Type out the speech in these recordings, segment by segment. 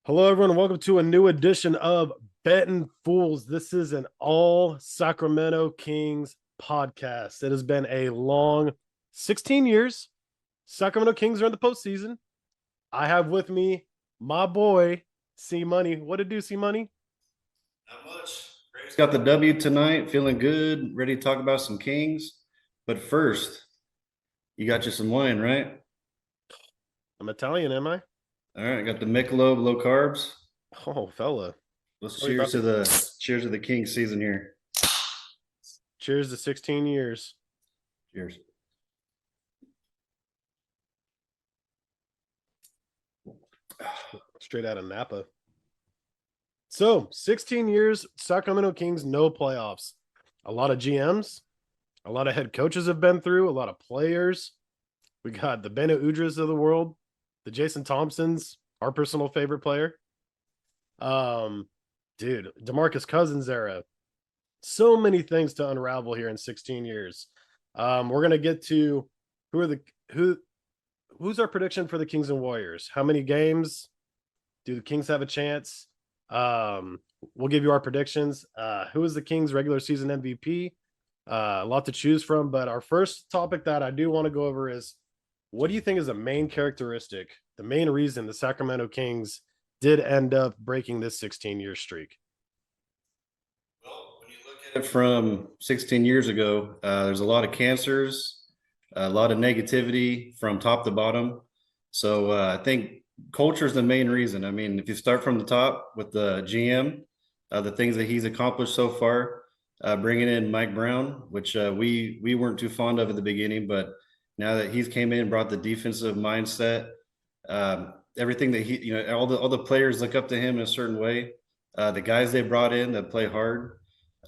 Hello, everyone. Welcome to a new edition of Betting Fools. This is an all Sacramento Kings podcast. It has been a long 16 years. Sacramento Kings are in the postseason. I have with me my boy, C-Money. What did do, C-Money? Not much. Graves got the W tonight, feeling good, ready to talk about some Kings. But first, you got you some wine, right? I'm Italian, am I? All right, I got the Michelob low carbs. Oh, fella. Let's Tell me about cheers to the Kings season here. Cheers to 16 years. Cheers. Straight out of Napa. So, 16 years, Sacramento Kings, no playoffs. A lot of GMs, a lot of head coaches have been through, a lot of players. We got the Beno Udras of the world, the Jason Thompsons, our personal favorite player. Dude, DeMarcus Cousins era. So many things to unravel here in 16 years. We're gonna get to who's our prediction for the Kings and Warriors? How many games do the Kings have a chance? We'll give you our predictions. Who is the Kings regular season MVP? A lot to choose from, but our first topic that I do want to go over is what do you think is the main characteristic, the main reason the Sacramento Kings did end up breaking this 16-year streak? Well, when you look at it from 16 years ago, there's a lot of cancers, a lot of negativity from top to bottom. So I think culture is the main reason. I mean, if you start from the top with the GM, the things that he's accomplished so far, bringing in Mike Brown, which we weren't too fond of at the beginning, but now that he's came in, brought the defensive mindset, everything that all the players look up to him in a certain way. The guys they brought in that play hard,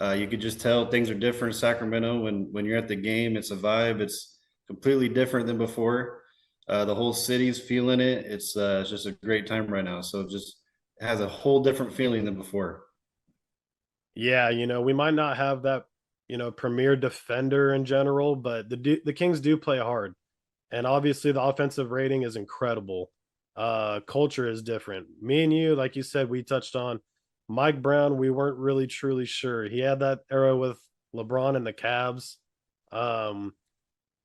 you could just tell things are different in Sacramento when you're at the game. It's a vibe. It's completely different than before. The whole city's feeling it. It's just a great time right now. So it just has a whole different feeling than before. Yeah, we might not have that, premier defender in general, but the Kings do play hard. And obviously the offensive rating is incredible. Culture is different. Me and you, like you said, we touched on Mike Brown. We weren't really truly sure. He had that era with LeBron and the Cavs. Um,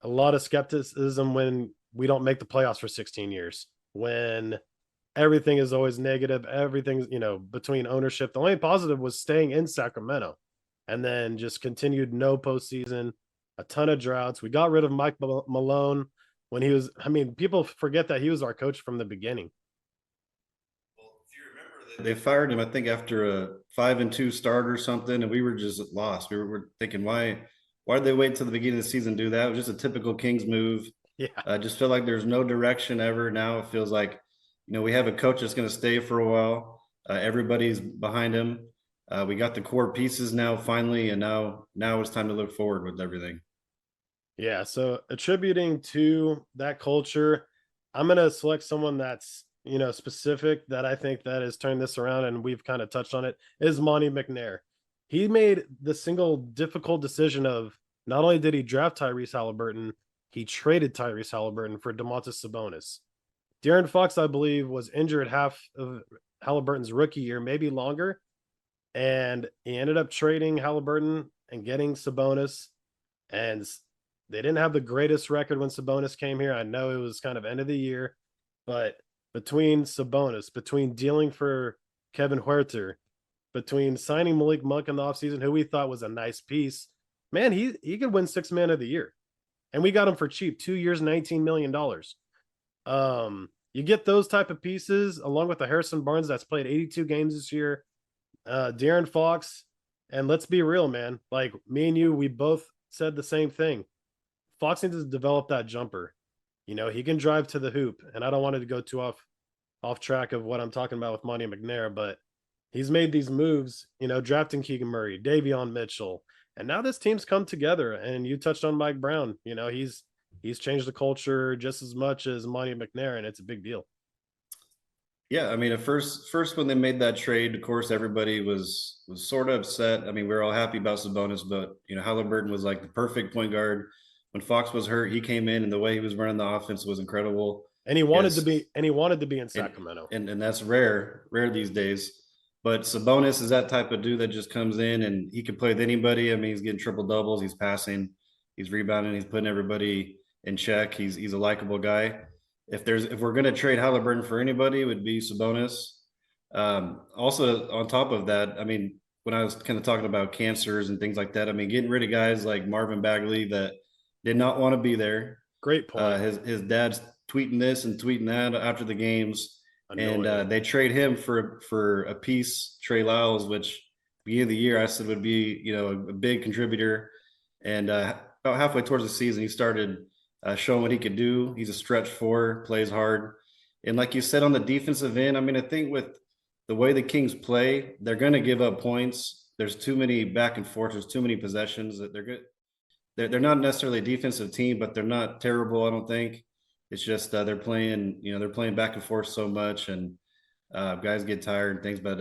a lot of skepticism when we don't make the playoffs for 16 years, when everything is always negative. Everything's, between ownership. The only positive was staying in Sacramento and then just continued no postseason, a ton of droughts. We got rid of Mike Malone when he was, I mean, people forget that he was our coach from the beginning. Well, if you remember, they fired him, I think, after a 5-2 start or something, and we were just lost. We were thinking, why did they wait until the beginning of the season to do that? It was just a typical Kings move. Yeah. I just feel like there's no direction ever. Now it feels like, we have a coach that's going to stay for a while. Everybody's behind him. We got the core pieces now finally, and now it's time to look forward with everything. Yeah. So attributing to that culture, I'm going to select someone that's, specific that I think that has turned this around. And we've kind of touched on it is Monty McNair. He made the single difficult decision of not only did he draft Tyrese Halliburton, he traded Tyrese Halliburton for Domantas Sabonis. De'Aaron Fox, I believe, was injured half of Halliburton's rookie year, maybe longer. And he ended up trading Halliburton and getting Sabonis. And they didn't have the greatest record when Sabonis came here. I know it was kind of end of the year, but between Sabonis, between dealing for Kevin Huerter, between signing Malik Monk in the offseason, who we thought was a nice piece, man, he could win Sixth Man of the Year. And we got him for cheap, 2 years, $19 million. You get those type of pieces along with the Harrison Barnes that's played 82 games this year, De'Aaron Fox, and let's be real, man. Like me and you, we both said the same thing. Fox needs to develop that jumper. He can drive to the hoop, and I don't want it to go too off track of what I'm talking about with Monty McNair, but he's made these moves, drafting Keegan Murray, Davion Mitchell, and now this team's come together. And you touched on Mike Brown. He's changed the culture just as much as Monty McNair, and it's a big deal. Yeah, I mean, at first when they made that trade, of course, everybody was sort of upset. I mean, we were all happy about Sabonis, but Halliburton was like the perfect point guard. When Fox was hurt, he came in, and the way he was running the offense was incredible. And he wanted to Yes, be in and Sacramento. and that's rare these days. But Sabonis is that type of dude that just comes in and he can play with anybody. I mean, he's getting triple doubles, he's passing, he's rebounding, he's putting everybody in check. He's a likable guy. If we're gonna trade Halliburton for anybody, it would be Sabonis. Also, on top of that, I mean, when I was kind of talking about cancers and things like that, I mean, getting rid of guys like Marvin Bagley that did not want to be there. Great point. His dad's tweeting this and tweeting that after the games, and Annoying. they trade him for a piece, Trey Lyles, which beginning of the year I said would be a big contributor, and about halfway towards the season he started showing what he could do. He's a stretch four, plays hard, and like you said on the defensive end, I mean I think with the way the Kings play, they're going to give up points. There's too many back and forth. There's too many possessions that they're good. They're not necessarily a defensive team, but they're not terrible. I don't think. It's just they're playing. They're playing back and forth so much, and guys get tired and things. But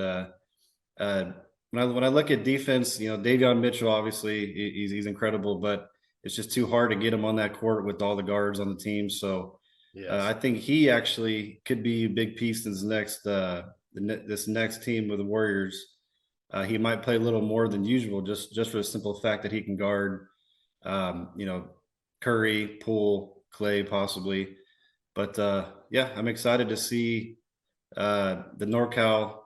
when I look at defense, Davion Mitchell obviously he's incredible, but it's just too hard to get him on that court with all the guards on the team. So Yes. I think he actually could be a big piece in this next team with the Warriors. He might play a little more than usual, just for the simple fact that he can guard Curry, Poole, Clay, possibly. But yeah, I'm excited to see the NorCal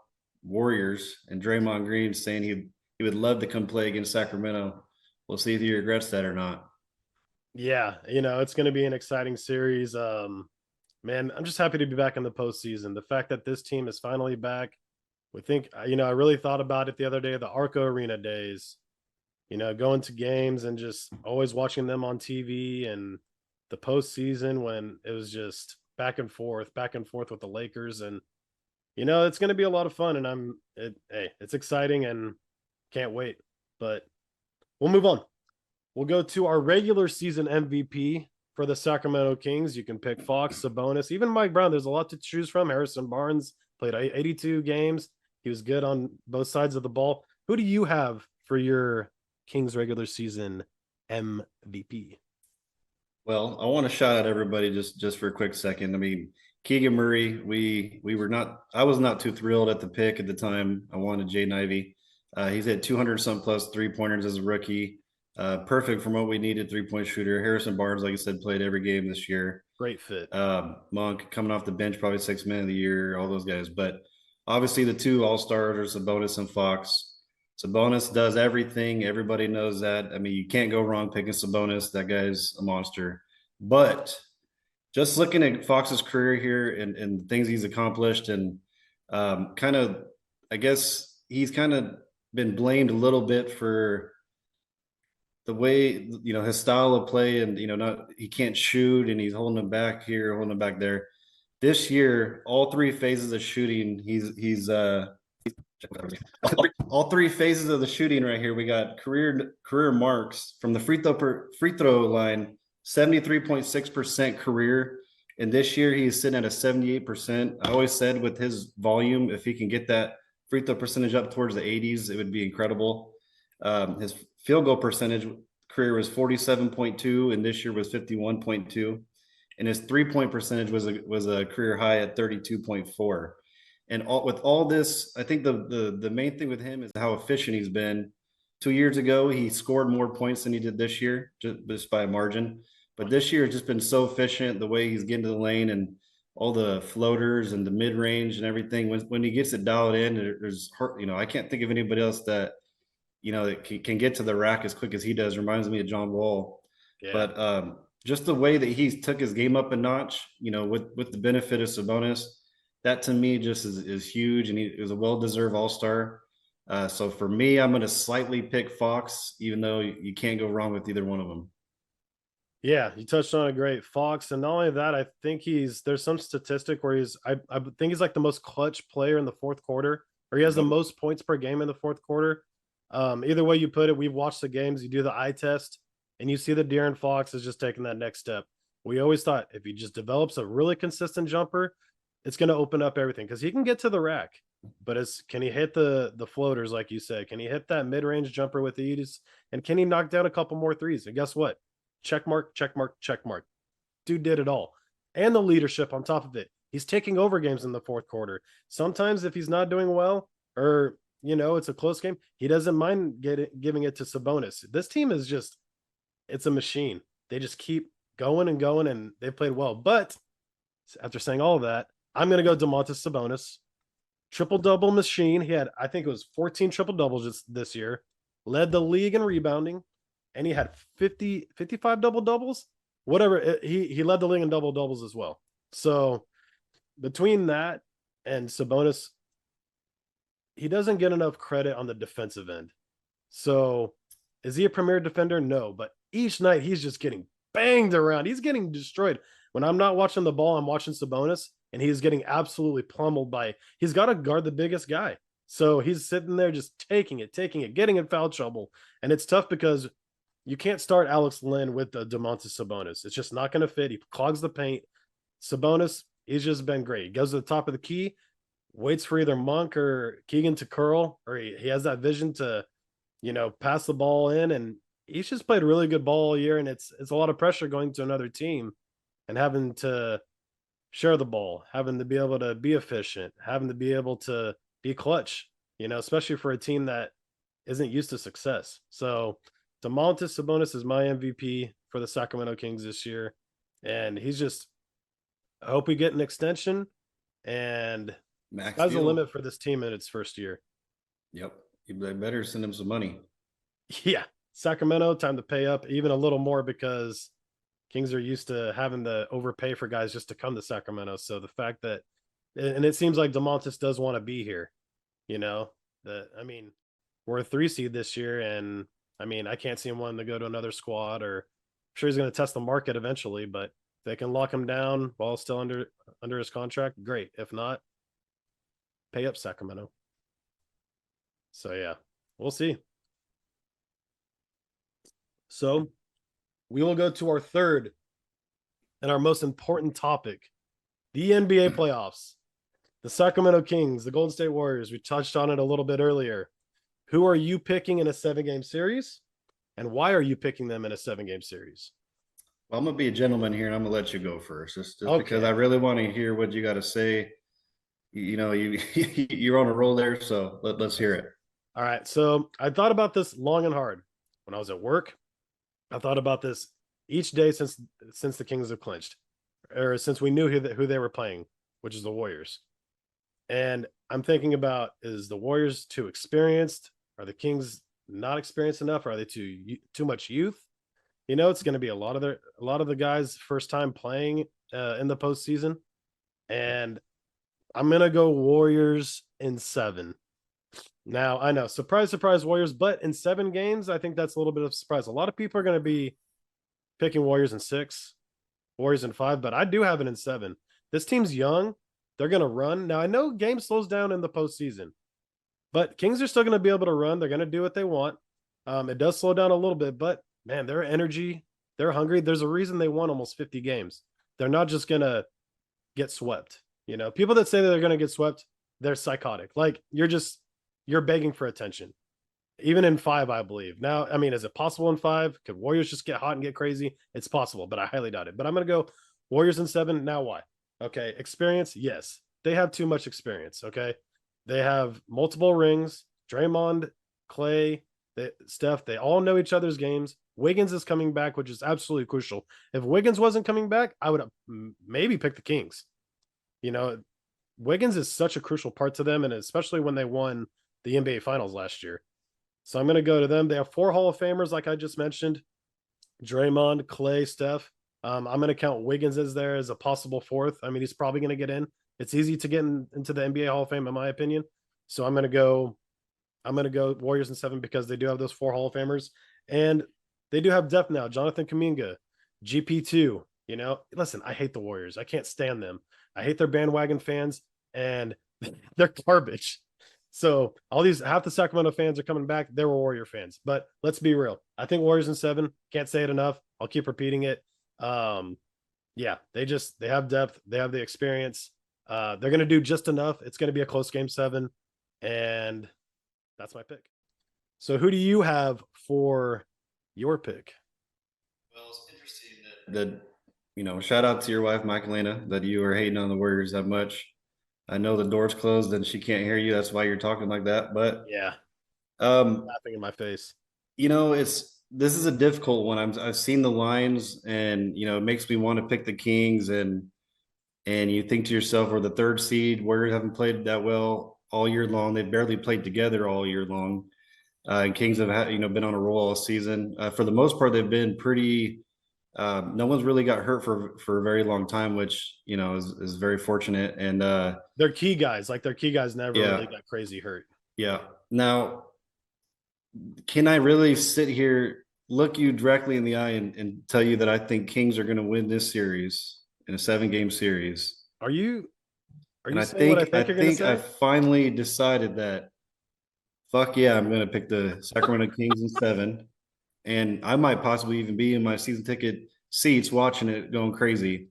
Warriors and Draymond Green saying he would love to come play against Sacramento. We'll see if he regrets that or not. Yeah, it's going to be an exciting series. Man, I'm just happy to be back in the postseason. The fact that this team is finally back. We think, I really thought about it the other day, the Arco Arena days. Going to games and just always watching them on TV, and the postseason when it was just back and forth with the Lakers. And it's going to be a lot of fun, and hey, it's exciting and can't wait. But we'll move on. We'll go to our regular season MVP for the Sacramento Kings. You can pick Fox, Sabonis, even Mike Brown. There's a lot to choose from. Harrison Barnes played 82 games. He was good on both sides of the ball. Who do you have for your Kings regular season MVP? Well, I want to shout out everybody just for a quick second. I mean, Keegan Murray, we were not. I was not too thrilled at the pick at the time. I wanted Jaden Ivey. He's had 200 some plus 3-pointers as a rookie. Perfect from what we needed, 3-point shooter. Harrison Barnes, like I said, played every game this year. Great fit. Monk coming off the bench, probably 6 man of the year, all those guys. But obviously the two all-stars are Sabonis and Fox. Sabonis does everything. Everybody knows that. I mean, you can't go wrong picking Sabonis. That guy's a monster. But just looking at Fox's career here and things he's accomplished, and kind of, I guess he's kind of been blamed a little bit for the way his style of play, and not he can't shoot and he's holding him back here, holding him back there. This year, all three phases of shooting, he's all three phases of the shooting right here. We got career marks from the free throw line, 73.6% career. And this year he's sitting at a 78%. I always said with his volume, if he can get that free throw percentage up towards the 80s, it would be incredible. His field goal percentage career was 47.2, and this year was 51.2. And his 3-point percentage was a career high at 32.4. And with all this, I think the main thing with him is how efficient he's been. 2 years ago, he scored more points than he did this year, just by a margin. But this year, it's just been so efficient, the way he's getting to the lane and all the floaters and the mid range and everything. When he gets it dialed in, there's I can't think of anybody else that that can get to the rack as quick as he does. Reminds me of John Wall. Yeah. But just the way that he took his game up a notch, with the benefit of Sabonis, that to me just is huge, and he was a well-deserved all-star. So for me, I'm going to slightly pick Fox, even though you can't go wrong with either one of them. Yeah, you touched on a great Fox, and not only that, I think there's some statistic where I think he's like the most clutch player in the fourth quarter, or he has the most points per game in the fourth quarter. Either way you put it, we've watched the games, you do the eye test, and you see that De'Aaron Fox is just taking that next step. We always thought if he just develops a really consistent jumper, it's going to open up everything, because he can get to the rack, but can he hit the floaters, like you said? Can he hit that mid-range jumper with ease? And can he knock down a couple more threes? And guess what? Check mark, check mark, check mark. Dude did it all. and the leadership on top of it. He's taking over games in the fourth quarter. Sometimes if he's not doing well or it's a close game, he doesn't mind giving it to Sabonis. This team is just it's a machine. They just keep going and going, and they've played well. But after saying all of that, I'm going to go Domantas Sabonis. Triple-double machine. He had, I think it was 14 triple-doubles just this year. Led the league in rebounding, and he had 55 double-doubles. Whatever. He led the league in double-doubles as well. So between that and Sabonis, he doesn't get enough credit on the defensive end. So is he a premier defender? No, but each night he's just getting banged around. He's getting destroyed. When I'm not watching the ball, I'm watching Sabonis, and he's getting absolutely pummeled he's got to guard the biggest guy. So he's sitting there just taking it, getting in foul trouble. And it's tough because you can't start Alex Len with the Domantas Sabonis. It's just not going to fit. He clogs the paint. Sabonis, he's just been great. He goes to the top of the key, waits for either Monk or Keegan to curl, or he has that vision to, pass the ball in. And he's just played really good ball all year. And it's a lot of pressure going to another team and having to share the ball, having to be able to be efficient, having to be able to be clutch, especially for a team that isn't used to success. So Domantas Sabonis is my MVP for the Sacramento Kings this year. And I hope we get an extension, and Max sky's the deal. limit for this team in its first year. Yep. You better send him some money. Yeah. Sacramento, time to pay up even a little more, because Kings are used to having to overpay for guys just to come to Sacramento. So the fact that, and it seems like Domantas does want to be here, we're a 3 seed this year, and I can't see him wanting to go to another squad, or I'm sure he's going to test the market eventually, but if they can lock him down while still under his contract, great. If not, pay up Sacramento. So yeah, we'll see. So we will go to our third and our most important topic, the NBA playoffs. The Sacramento Kings, the Golden State Warriors. We touched on it a little bit earlier. Who are you picking in a 7-game series? And why are you picking them in a 7-game series? Well, I'm going to be a gentleman here, and I'm going to let you go first, just Okay. because I really want to hear what you got to say. You're on a roll there, so let's hear it. All right. So I thought about this long and hard when I was at work. I thought about this each day since the Kings have clinched, or since we knew who they were playing, which is the Warriors. And I'm thinking about, is the Warriors too experienced? Are the Kings not experienced enough? Or are they too much youth? It's going to be a lot of the guys' first time playing in the postseason, and I'm going to go Warriors in 7. Now, I know, surprise, Warriors, but in 7 games, I think that's a little bit of a surprise. A lot of people are going to be picking Warriors in 6, Warriors in 5, but I do have it in 7. This team's young. They're going to run. Now, I know game slows down in the postseason, but Kings are still going to be able to run. They're going to do what they want. It does slow down a little bit, but man, their energy, they're hungry. There's a reason they won almost 50 games. They're not just going to get swept. People that say that they're going to get swept, they're psychotic. Like, you're begging for attention. Even in 5, I believe. Now, is it possible in 5? Could Warriors just get hot and get crazy? It's possible, but I highly doubt it. But I'm going to go Warriors in 7. Now, why? Okay, experience, yes. They have too much experience, okay? They have multiple rings. Draymond, Clay, Steph, they all know each other's games. Wiggins is coming back, which is absolutely crucial. If Wiggins wasn't coming back, I would have maybe picked the Kings. Wiggins is such a crucial part to them, and especially when they won the NBA Finals last year. So I'm going to go to them. They have 4 Hall of Famers, like I just mentioned. Draymond, Clay, Steph. I'm going to count Wiggins as there as a possible 4th. He's probably going to get in. It's easy to get into the NBA Hall of Fame, in my opinion. So I'm going to go Warriors in 7, because they do have those 4 Hall of Famers, and they do have depth now. Jonathan Kuminga, GP2. Listen, I hate the Warriors. I can't stand them. I hate their bandwagon fans, and they're garbage. So half the Sacramento fans are coming back. They were Warrior fans, but let's be real. I think Warriors in 7. Can't say it enough. I'll keep repeating it. Yeah, they have depth. They have the experience. They're going to do just enough. It's going to be a close game 7, and that's my pick. So who do you have for your pick? Well, it's interesting that shout out to your wife, Michaelina, that you are hating on the Warriors that much. I know the door's closed and she can't hear you. That's why you're talking like that. But Yeah, um, laughing in my face. this is a difficult one. I've seen the lines, and it makes me want to pick the Kings, and you think to yourself, we're the third seed. Warriors haven't played that well all year long. They've barely played together all year long. And Kings have had, been on a roll all season. For the most part, they've been pretty. No one's really got hurt for a very long time, which is very fortunate. And Their key guys never yeah, really got crazy hurt. yeah. Now, can I really sit here, look you directly in the eye, and tell you that I think Kings are going to win this series in a 7-game series? Are you are And you I saying what I think I think you're gonna think I say? finally decided that fuck yeah, I'm going to pick the Sacramento Kings in 7, and I might possibly even be in my season ticket seats watching it, going crazy.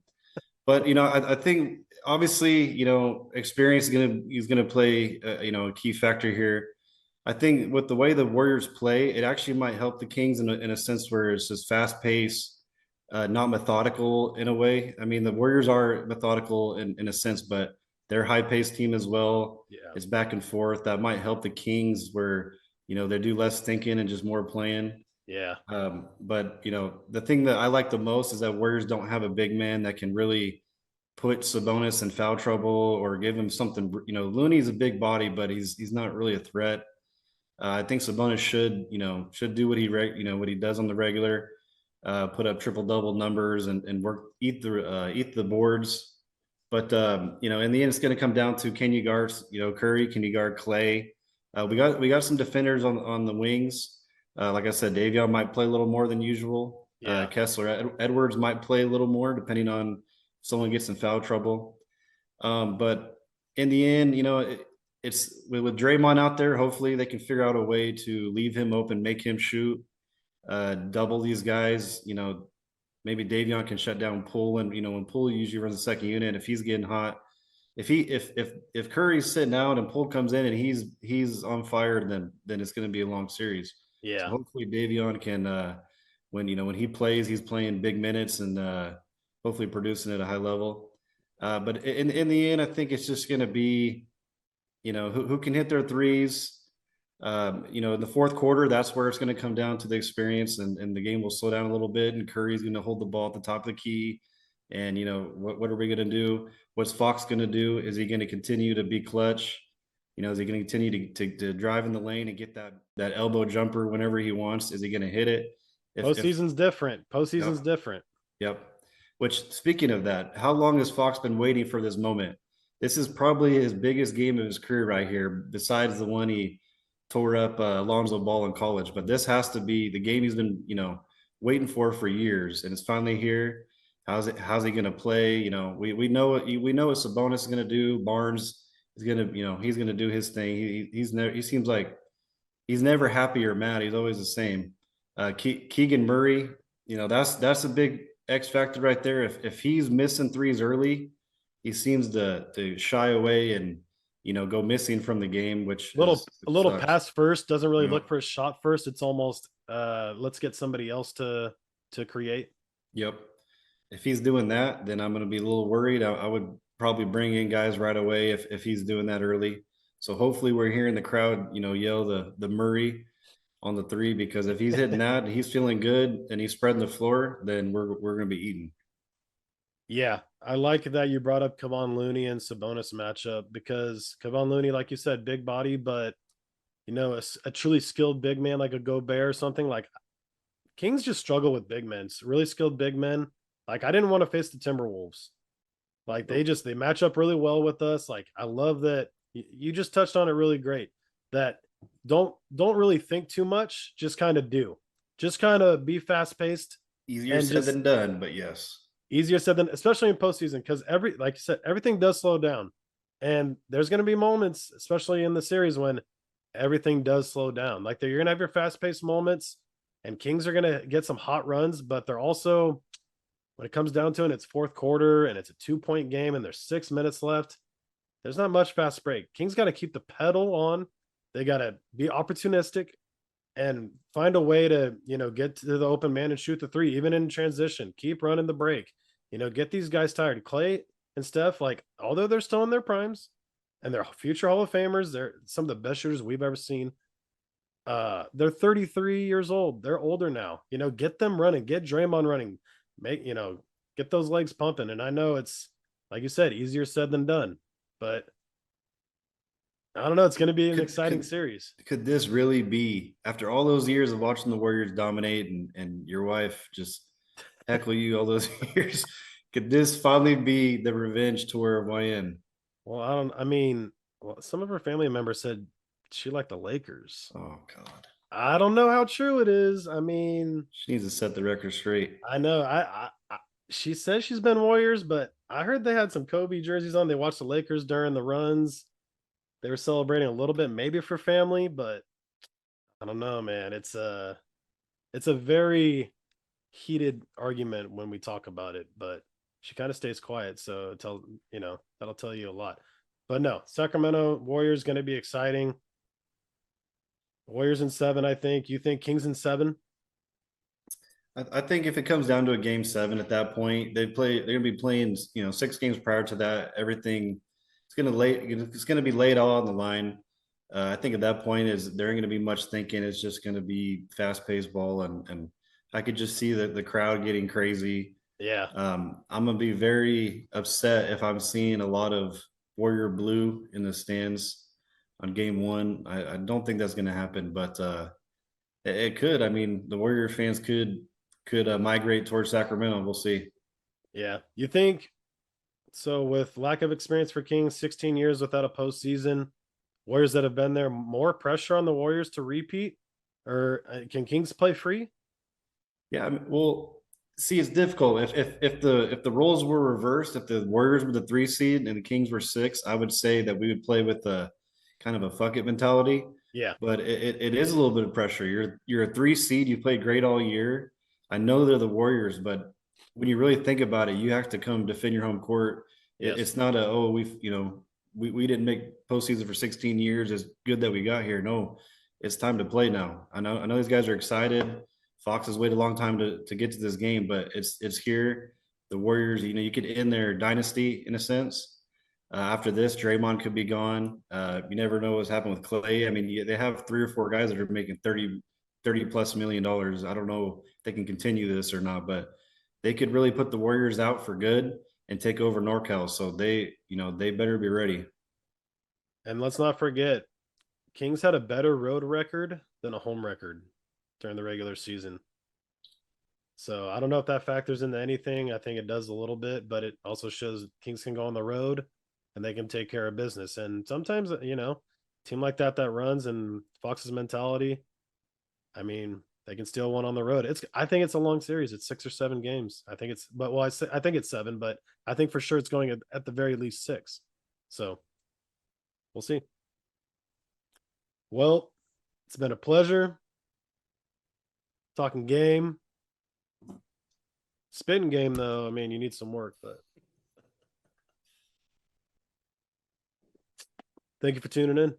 But I think obviously experience is gonna play a key factor here. I think with the way the Warriors play, it actually might help the Kings in a sense where it's just fast paced, not methodical in a way. I mean, the Warriors are methodical in a sense, but they're high paced team as well. Yeah, It's back and forth. That might help the Kings where they do less thinking and just more playing. yeah, But the thing that I like the most is that Warriors don't have a big man that can really put Sabonis in foul trouble or give him something. Looney's a big body, but he's not really a threat. I think Sabonis should do what what he does on the regular, put up triple double numbers and work eat the boards. But in the end, it's going to come down to, can you guard Curry? Can you guard Clay? We got some defenders on the wings. Like I said, Davion might play a little more than usual. yeah. Kessler Edwards might play a little more depending on if someone gets in foul trouble. But in the end, it's with Draymond out there. Hopefully, they can figure out a way to leave him open, make him shoot, double these guys. Maybe Davion can shut down Poole, and when Poole usually runs the second unit, if he's getting hot, if Curry's sitting out and Poole comes in and he's on fire, then it's going to be a long series. So Yeah. hopefully Davion can, when he plays, he's playing big minutes and hopefully producing at a high level. But in the end, I think it's just going to be, who can hit their threes. In the fourth quarter, that's where it's going to come down to the experience, and the game will slow down a little bit. And Curry's going to hold the ball at the top of the key. And what are we going to do? What's Fox going to do? Is he going to continue to be clutch? Is he going to continue to drive in the lane and get that elbow jumper whenever he wants? Is he going to hit it? If Postseason's different. Postseason's Yep. different. Yep. Which, speaking of that, how long has Fox been waiting for this moment? This is probably his biggest game of his career right here, besides the one he tore up Alonzo Ball in college. But this has to be the game he's been, waiting for years, and it's finally here. How's he going to play? We know what Sabonis is going to do. Barnes is going to, he's going to do his thing. He seems like he's never happy or mad. He's always the same. Keegan Murray, that's a big X factor right there. If he's missing threes early, he seems to shy away and go missing from the game, which A little sucks. pass first, doesn't really Yeah. look for a shot first. It's almost let's get somebody else to create. Yep. If he's doing that, then I'm going to be a little worried. I would probably bring in guys right away if he's doing that early. So hopefully we're hearing the crowd, yell the Murray on the three, because if he's hitting that and he's feeling good and he's spreading the floor, then we're going to be eating. Yeah, I like that you brought up Kevon Looney and Sabonis matchup, because Kevon Looney, like you said, big body, but a truly skilled big man like a Gobert or something. Like, Kings just struggle with big men, really skilled big men. Like, I didn't want to face the Timberwolves. Like, they match up really well with us. Like, I love that you just touched on it really great. That don't really think too much, just kind of do. Just kind of be fast paced. Easier And said just than done, but yes. easier said than, especially in postseason, because like you said, everything does slow down. And there's going to be moments, especially in the series, when everything does slow down. Like, you're going to have your fast paced moments, and Kings are going to get some hot runs, but they're also, when it comes down to it, it's fourth quarter and it's a 2-point game and there's 6 minutes left. There's not much fast break. Kings got to keep the pedal on. They got to be opportunistic and find a way to, get to the open man and shoot the three, even in transition. Keep running the break. Get these guys tired. Clay and Steph, like, although they're still in their primes and they're future Hall of Famers, they're some of the best shooters we've ever seen. They're 33 years old. They're older now. Get them running, get Draymond running, get those legs pumping. And I know it's, like you said, easier said than done, but I don't know. It's going to be an Could exciting could series. could this really be, after all those years of watching the Warriors dominate and your wife just heckle you all those years, could this finally be the revenge tour of YN? Well, I mean, well, some of her family members said she liked the Lakers. Oh God. I don't know how true it is. I mean, She needs to set the record straight. I know she says she's been Warriors, but I heard they had some Kobe jerseys on. They watched the Lakers during the runs. They were celebrating a little bit, maybe for family, but I don't know, man. It's a very heated argument when we talk about it, but she kind of stays quiet, so that'll tell you a lot. But no, Sacramento Warriors going to be exciting. Warriors in 7, I think. You think Kings in 7? I think if it comes down to a game 7 at that point, they're gonna be playing, 6 games prior to that. Everything it's gonna be laid all on the line. I think at that point is there ain't gonna be much thinking. It's just gonna be fast paced ball, and I could just see the crowd getting crazy. Yeah. I'm gonna be very upset if I'm seeing a lot of Warrior blue in the stands on game 1. I don't think that's gonna happen, but it could. I mean, the Warrior fans could migrate towards Sacramento. We'll see. Yeah. You think so? With lack of experience for Kings, 16 years without a postseason, Warriors that have been there, more pressure on the Warriors to repeat, or can Kings play free? Yeah, I mean, well, see, it's difficult. If the roles were reversed, if the Warriors were the 3 seed and the Kings were 6, I would say that we would play with a kind of a fuck it mentality. Yeah. But it is a little bit of pressure. You're a 3 seed. You played great all year. I know they're the Warriors, but when you really think about it, you have to come defend your home court. Yes. It's not we didn't make postseason for 16 years. It's good that we got here. No, it's time to play now. I know these guys are excited. Fox has waited a long time to get to this game, but it's here. The Warriors, you could end their dynasty in a sense. After this, Draymond could be gone. You never know what's happened with Clay. I mean, they have 3 or 4 guys that are making 30 plus $1 million. I don't know if they can continue this or not, but they could really put the Warriors out for good and take over NorCal. So they better be ready. And let's not forget, Kings had a better road record than a home record during the regular season. So I don't know if that factors into anything. I think it does a little bit, but it also shows Kings can go on the road and they can take care of business. And sometimes, team like that runs and Fox's mentality, I mean, they can steal one on the road. I think it's a long series. It's 6 or 7 games. I think I think it's 7, but I think for sure it's going at the very least 6. So we'll see. Well, it's been a pleasure talking game. Spitting game, though, I mean, you need some work, but thank you for tuning in.